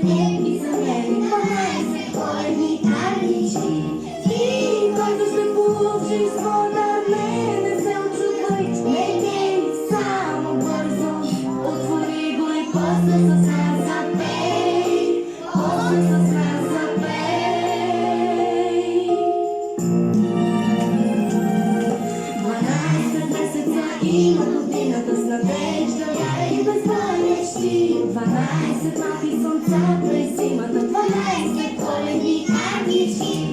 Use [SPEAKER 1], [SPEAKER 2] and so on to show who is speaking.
[SPEAKER 1] дні за неї, 12 колені карнички. І който се получи с вода, не се очудвай, не дей само бързо, отвори го и после с нас запей, после с нас запей. 12 месеца има годината с надежда, вяра и безброй мечти. 12 малки слънца през зимата, 12 коледни карнички.